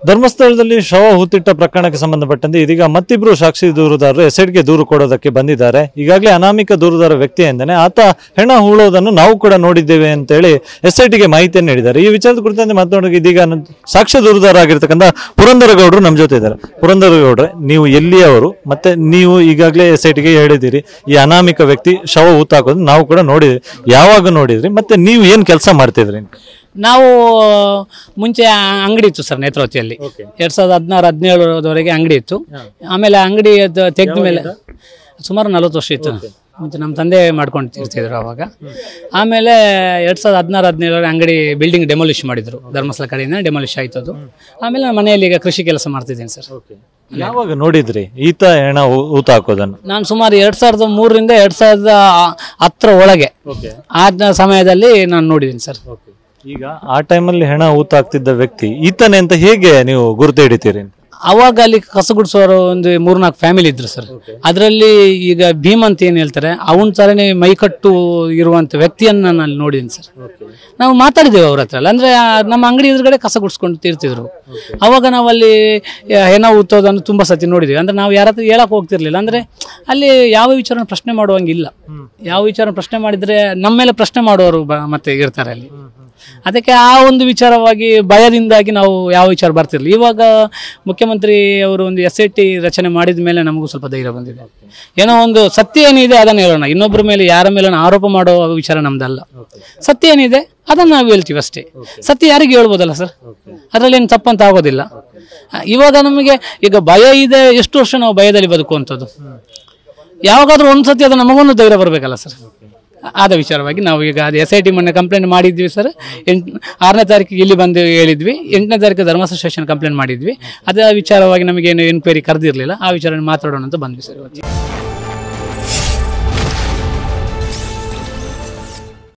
ಧರ್ಮಸ್ಥಳದಲ್ಲಿ ಶವ ಹೂತಿಟ್ಟ ಪ್ರಕರಣಕ್ಕೆ ಸಂಬಂಧಪಟ್ಟಂತೆ ಇದೀಗ ಮತ್ತಿಬ್ಬರು ಸಾಕ್ಷಿ ದೂರುದಾರರು ಎಸ್ಐಟಿಗೆ ದೂರು ಕೊಡೋದಕ್ಕೆ ಬಂದಿದ್ದಾರೆ. ಈಗಾಗಲೇ ಅನಾಮಿಕ ದೂರುದಾರ ವ್ಯಕ್ತಿ ಎಂದರೆ ಆತ ಹೆಣ ಹೂಳೋದನ್ನು ನಾವು ಕೂಡ ನೋಡಿದ್ದೇವೆ ಅಂತೇಳಿ ಎಸ್ಐಟಿಗೆ ಮಾಹಿತಿಯನ್ನು ನೀಡಿದ್ದಾರೆ. ಈ ವಿಚಾರದ ಕುರಿತಂತೆ ಮಾತನಾಡೋಕೆ ಇದೀಗ ಸಾಕ್ಷ್ಯ ದೂರುದಾರ ಆಗಿರ್ತಕ್ಕಂಥ ಪುರಂದರಗೌಡರು ನಮ್ಮ ಜೊತೆ ಇದ್ದಾರೆ. ಪುರಂದರಗೌಡ್ರೆ, ನೀವು ಎಲ್ಲಿಯವರು ಮತ್ತೆ ನೀವು ಈಗಾಗಲೇ ಎಸ್ಐಟಿಗೆ ಹೇಳಿದಿರಿ ಈ ಅನಾಮಿಕ ವ್ಯಕ್ತಿ ಶವ ಹೂತಾಕೋದು ನಾವು ಕೂಡ ನೋಡಿದ್ರಿ, ಯಾವಾಗ ನೋಡಿದ್ರಿ ಮತ್ತೆ ನೀವು ಏನು ಕೆಲಸ ಮಾಡ್ತಿದ್ರಿ? ನಾವು ಮುಂಚೆ ಅಂಗಡಿ ಇತ್ತು ಸರ್ ನೇತ್ರಾವತಿಯಲ್ಲಿ. 2016-17 ಅಂಗಡಿ ಇತ್ತು. ಆಮೇಲೆ ಅಂಗಡಿ ತೆಗೆದ ಮೇಲೆ ಸುಮಾರು 40 ವರ್ಷ ಇತ್ತು. ಮುಂಚೆ ನಮ್ಮ ತಂದೆ ಮಾಡ್ಕೊಂಡು ತಿರ್ತಿದ್ರು ಅವಾಗ. ಆಮೇಲೆ 2016-17 ಅಂಗಡಿ ಬಿಲ್ಡಿಂಗ್ ಡೆಮಾಲಿಷ್ ಮಾಡಿದ್ರು, ಧರ್ಮಸ್ಥಳ ಕಡೆಯಿಂದ ಡೆಮಾಲಿಷ್ ಆಯ್ತದು. ಆಮೇಲೆ ನಾನು ಮನೆಯಲ್ಲಿ ಈಗ ಕೃಷಿ ಕೆಲಸ ಮಾಡ್ತಿದ್ದೀನಿ ಸರ್. ಯಾವಾಗ ನೋಡಿದ್ರಿ ಈತ ಹೆಣ ಹೂತ ಹಾಕೋದನ್ನು? ನಾನು ಸುಮಾರು 2003ರಿಂದ 2010 ಒಳಗೆ ಆ ಸಮಯದಲ್ಲಿ ನಾನು ನೋಡಿದ್ದೀನಿ ಸರ್. ಈಗ ಆ ಟೈಮಲ್ಲಿ ಹೆಣ ಹೂತ ಹಾಕ್ತಿದ್ದ ವ್ಯಕ್ತಿ ಈತನೇ ಅಂತ ಹೇಗೆ ನೀವು ಗುರುತು ಹಿಡಿತೀರಿ? ಅವಾಗ ಅಲ್ಲಿ ಕಸಗುಡಿಸೋರು ಒಂದು 3-4 ಫ್ಯಾಮಿಲಿ ಇದ್ರು ಸರ್. ಅದರಲ್ಲಿ ಈಗ ಭೀಮ್ ಅಂತ ಏನ್ ಹೇಳ್ತಾರೆ ಅವನ ತರನೇ ಮೈಕಟ್ಟು ಇರುವಂತ ವ್ಯಕ್ತಿಯನ್ನ ನಾನು ಅಲ್ಲಿ ನೋಡಿದ್ದೀನಿ ಸರ್. ನಾವು ಮಾತಾಡಿದ್ದೇವೆ ಅವ್ರ ಹತ್ರ. ಅಂದ್ರೆ ನಮ್ಮ ಅಂಗಡಿ ಎದುರುಗಡೆ ಕಸ ಗುಡಿಸ್ಕೊಂಡು ತಿರ್ತಿದ್ರು. ಅವಾಗ ನಾವಲ್ಲಿ ಹೆಣ ಹೂತೋದನ್ನು ತುಂಬಾ ಸತಿ ನೋಡಿದ್ವಿ. ಅಂದ್ರೆ ನಾವು ಯಾರ ಹತ್ರ ಹೇಳಕ್ ಹೋಗ್ತಿರ್ಲಿಲ್ಲ. ಅಂದ್ರೆ ಅಲ್ಲಿ ಯಾವ ವಿಚಾರ ಪ್ರಶ್ನೆ ಮಾಡುವಂಗಿಲ್ಲ. ಯಾವ ವಿಚಾರ ಪ್ರಶ್ನೆ ಮಾಡಿದ್ರೆ ನಮ್ಮ ಮೇಲೆ ಪ್ರಶ್ನೆ ಮಾಡೋರು ಮತ್ತೆ ಇರ್ತಾರೆ ಅಲ್ಲಿ. ಅದಕ್ಕೆ ಆ ಒಂದು ವಿಚಾರವಾಗಿ ಭಯದಿಂದಾಗಿ ನಾವು ಯಾವ ವಿಚಾರ ಬರ್ತಿರ್ಲಿಲ್ಲ. ಇವಾಗ ಮುಖ್ಯಮಂತ್ರಿ ಅವರು ಒಂದು SIT ರಚನೆ ಮಾಡಿದ ಮೇಲೆ ನಮಗೂ ಸ್ವಲ್ಪ ಧೈರ್ಯ ಬಂದಿದೆ. ಏನೋ ಒಂದು ಸತ್ಯ ಏನಿದೆ ಅದನ್ನು ಹೇಳೋಣ, ಇನ್ನೊಬ್ಬರ ಮೇಲೆ ಯಾರ ಮೇಲೆ ಆರೋಪ ಮಾಡೋ ವಿಚಾರ ನಮ್ದಲ್ಲ. ಸತ್ಯ ಏನಿದೆ ಅದನ್ನು ನಾವು ಹೇಳ್ತೀವಿ ಅಷ್ಟೇ. ಸತ್ಯ ಯಾರಿಗೆ ಹೇಳ್ಬೋದಲ್ಲ ಸರ್, ಅದರಲ್ಲಿ ಏನು ತಪ್ಪಂತ ಆಗೋದಿಲ್ಲ. ಇವಾಗ ನಮಗೆ ಈಗ ಭಯ ಇದೆ, ಎಷ್ಟು ವರ್ಷ ನಾವು ಭಯದಲ್ಲಿ ಬದುಕುವಂಥದ್ದು. ಯಾವಾಗಾದ್ರೂ ಒಂದ್ಸತಿ ಅದು ನಮಗೊಂದು ಧೈರ್ಯ ಬರಬೇಕಲ್ಲ ಸರ್. ಆದ ವಿಚಾರವಾಗಿ ನಾವು ಈಗ ಅದು SIT ಮೊನ್ನೆ ಕಂಪ್ಲೇಂಟ್ ಮಾಡಿದ್ವಿ ಸರ್. 6ನೇ ತಾರೀಕಿಗೆ ಇಲ್ಲಿ ಬಂದು ಹೇಳಿದ್ವಿ. 8ನೇ ತಾರೀಕು ಧರ್ಮಸ್ಥಳ ಸ್ಟೇಷನ್ ಕಂಪ್ಲೇಂಟ್ ಮಾಡಿದ್ವಿ. ಅದೇ ವಿಚಾರವಾಗಿ ನಮಗೇನು ಎನ್ಕ್ವೈರಿ ಕರೆದಿರಲಿಲ್ಲ. ಆ ವಿಚಾರ ಮಾತಾಡೋಣ ಅಂತ ಬಂದ್ವಿ ಸರ್.